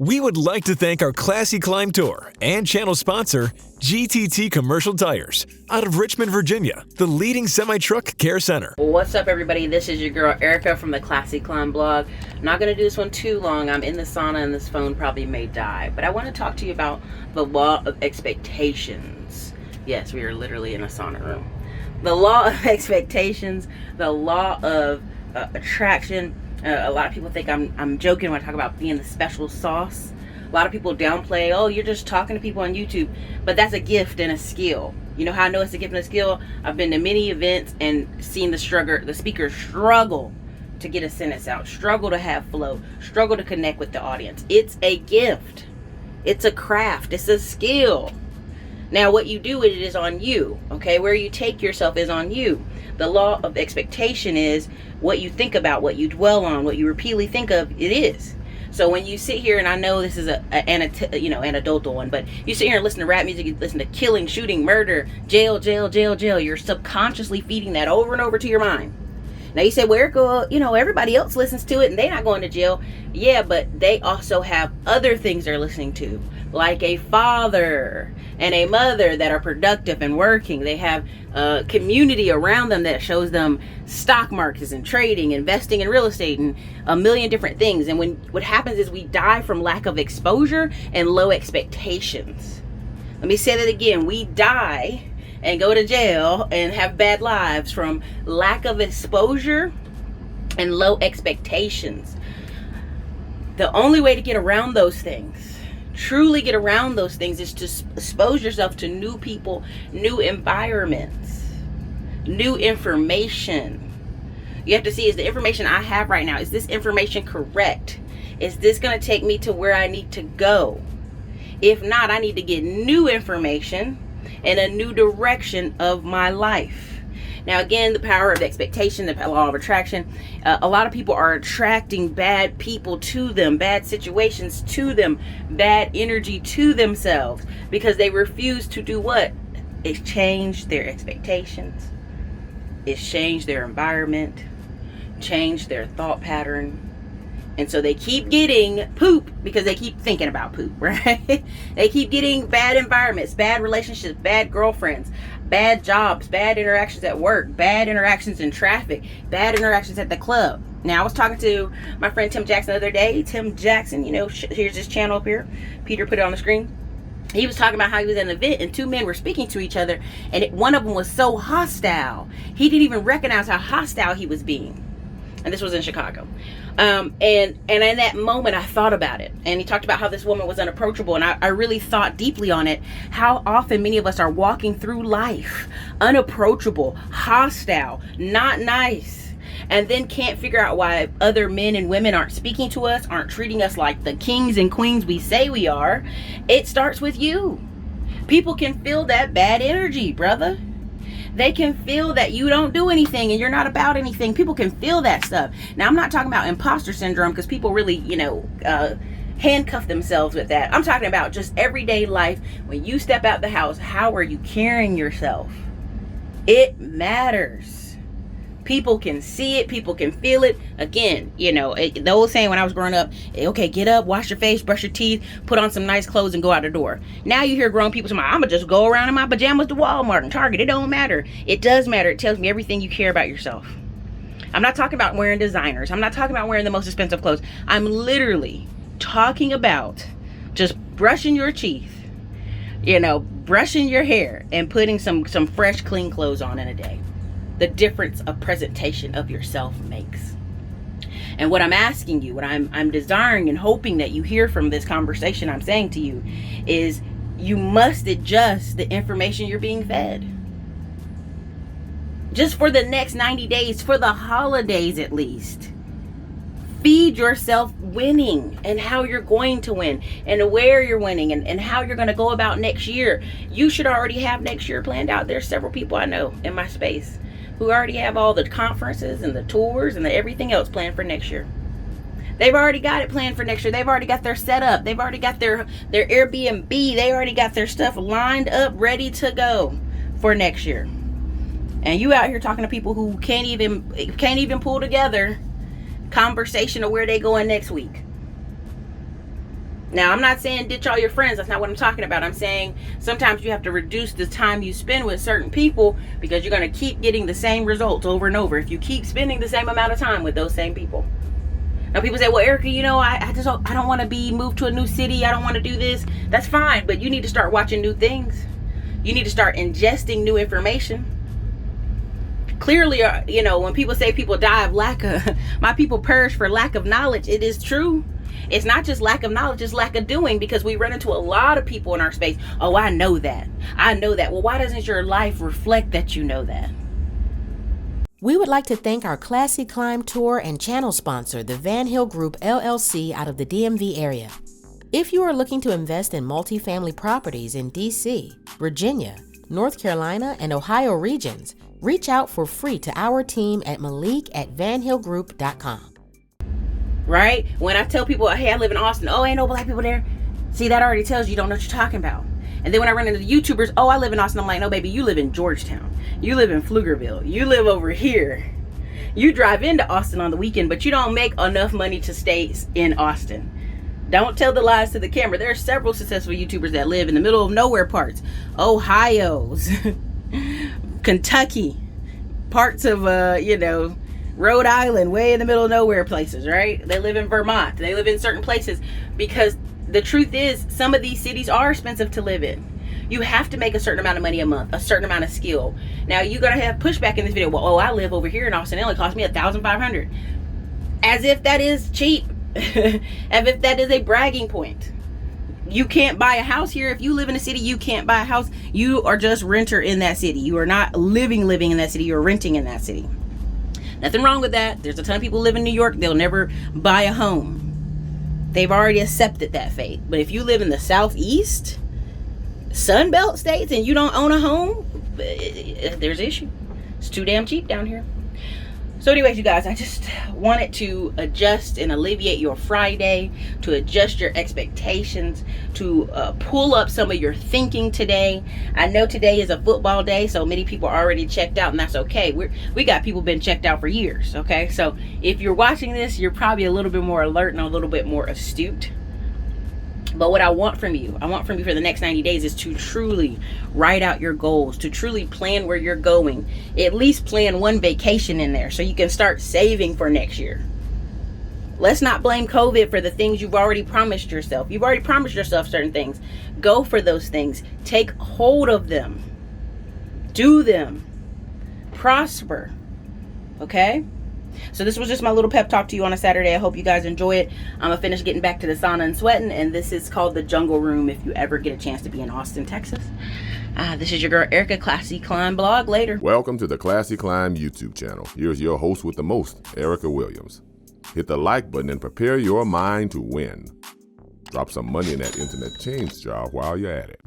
We would like to thank our Classy Climb Tour and channel sponsor, GTT Commercial Tires, out of Richmond, Virginia, the leading semi-truck care center. What's up, everybody? This is your girl, Ericka from the Classy Climb blog. I'm not going to do this one too long. I'm in the sauna and this phone probably may die. But I want to talk to you about the law of expectations. Yes, we are literally in a sauna room. The law of expectations, the law of attraction. A lot of people think I'm joking when I talk about being the special sauce. A lot of people downplay, oh, you're just talking to people on YouTube. But that's a gift and a skill. You know how I know it's a gift and a skill? I've been to many events and seen the speaker struggle to get a sentence out, struggle to have flow, struggle to connect with the audience. It's a gift. It's a craft. It's a skill. Now, what you do with it is on you, okay? Where you take yourself is on you. The law of expectation is what you think about, what you dwell on, what you repeatedly think of, it is. So when you sit here, and I know this is an anecdotal one, but you sit here and listen to rap music, you listen to killing, shooting, murder, jail, you're subconsciously feeding that over and over to your mind. Now you say, well, Ericka, everybody else listens to it and they're not going to jail. Yeah, but they also have other things they're listening to, like a father and a mother that are productive and working. They have a community around them that shows them stock markets and trading, investing in real estate, and a million different things. And what happens is we die from lack of exposure and low expectations. Let me say that again. We die and go to jail and have bad lives from lack of exposure and low expectations. The only way to get around those things, truly get around those things, is to expose yourself to new people, new environments, new information. You have to see, is the information I have right now, is this information correct? Is this going to take me to where I need to go? If not, I need to get new information and a new direction of my life. Now, again, the power of expectation, the law of attraction. A lot of people are attracting bad people to them, bad situations to them, bad energy to themselves, because they refuse to do what? It's change their expectations. It's change their environment, change their thought pattern. And so they keep getting poop because they keep thinking about poop, right? They keep getting bad environments, bad relationships, bad girlfriends, bad jobs, bad interactions at work, bad interactions in traffic, bad interactions at the club. Now, I was talking to my friend Tim Jackson the other day. Tim Jackson, here's his channel up here. Peter put it on the screen. He was talking about how he was at an event and two men were speaking to each other, and one of them was so hostile. He didn't even recognize how hostile he was being. And this was in Chicago. And in that moment, I thought about it. And he talked about how this woman was unapproachable. And I really thought deeply on it. How often many of us are walking through life unapproachable, hostile, not nice, and then can't figure out why other men and women aren't speaking to us, aren't treating us like the kings and queens we say we are. It starts with you. People can feel that bad energy, brother. They can feel that you don't do anything and you're not about anything. People can feel that stuff. Now, I'm not talking about imposter syndrome, because people really, handcuff themselves with that. I'm talking about just everyday life. When you step out the house, how are you carrying yourself? It matters. People can see it. People can feel it. Again, the old saying when I was growing up, okay, get up, wash your face, brush your teeth, put on some nice clothes and go out the door. Now you hear grown people saying, I'm going to just go around in my pajamas to Walmart and Target. It don't matter. It does matter. It tells me everything you care about yourself. I'm not talking about wearing designers. I'm not talking about wearing the most expensive clothes. I'm literally talking about just brushing your teeth, brushing your hair and putting some fresh, clean clothes on in a day. The difference a presentation of yourself makes. And what I'm asking you, what I'm desiring and hoping that you hear from this conversation I'm saying to you, is you must adjust the information you're being fed. Just for the next 90 days, for the holidays at least. Feed yourself winning and how you're going to win and where you're winning and how you're going to go about next year. You should already have next year planned out. There's several people I know in my space who already have all the conferences and the tours and everything else planned for next year. They've already got it planned for next year. They've already got their setup. They've already got their Airbnb. They already got their stuff lined up, ready to go for next year. And you out here talking to people who can't even pull together conversation of where they going next week. Now, I'm not saying ditch all your friends. That's not what I'm talking about. I'm saying sometimes you have to reduce the time you spend with certain people because you're going to keep getting the same results over and over if you keep spending the same amount of time with those same people. Now, people say, well, Ericka, I don't want to be moved to a new city. I don't want to do this. That's fine, but you need to start watching new things. You need to start ingesting new information. Clearly, when people say people die of my people perish for lack of knowledge, it is true. It's not just lack of knowledge, it's lack of doing, because we run into a lot of people in our space. Oh, I know that. Well, why doesn't your life reflect that you know that? We would like to thank our Classy Climb Tour and channel sponsor, the Van Hill Group LLC out of the DMV area. If you are looking to invest in multifamily properties in DC, Virginia, North Carolina, and Ohio regions, reach out for free to our team at Malik@vanhillgroup.com. Right? When I tell people, hey, I live in Austin, oh, ain't no black people there. See, that already tells you don't know what you're talking about. And then when I run into the YouTubers, oh, I live in Austin. I'm like, no, baby, you live in Georgetown. You live in Pflugerville. You live over here. You drive into Austin on the weekend, but you don't make enough money to stay in Austin. Don't tell the lies to the camera. There are several successful YouTubers that live in the middle of nowhere parts. Ohio's, Kentucky, parts of, Rhode Island, way in the middle of nowhere places, right? They live in Vermont. They live in certain places because the truth is some of these cities are expensive to live in. You have to make a certain amount of money a month, a certain amount of skill. Now, you're going to have pushback in this video. Well, I live over here in Austin. It only cost me $1,500. As if that is cheap. As if that is a bragging point. You can't buy a house here. If you live in a city, you can't buy a house. You are just renter in that city. You are not living in that city. You're renting in that city. Nothing wrong with that. There's a ton of people who live in New York. They'll never buy a home. They've already accepted that fate. But if you live in the Southeast, Sun Belt states, and you don't own a home, there's an issue. It's too damn cheap down here. So anyways, you guys, I just wanted to adjust and alleviate your Friday, to adjust your expectations, to pull up some of your thinking today. I know today is a football day, so many people are already checked out, and that's okay. We got people been checked out for years, okay? So if you're watching this, you're probably a little bit more alert and a little bit more astute. But what I want from you for the next 90 days is to truly write out your goals, to truly plan where you're going. At least plan one vacation in there so you can start saving for next year. Let's not blame COVID for the things you've already promised yourself. You've already promised yourself certain things. Go for those things. Take hold of them. Do them. Prosper. Okay? So this was just my little pep talk to you on a Saturday. I hope you guys enjoy it. I'm going to finish getting back to the sauna and sweating. And this is called the Jungle Room if you ever get a chance to be in Austin, Texas. This is your girl, Ericka, Classy Climb Blog. Later. Welcome to the Classy Climb YouTube channel. Here's your host with the most, Ericka Williams. Hit the like button and prepare your mind to win. Drop some money in that internet change jar while you're at it.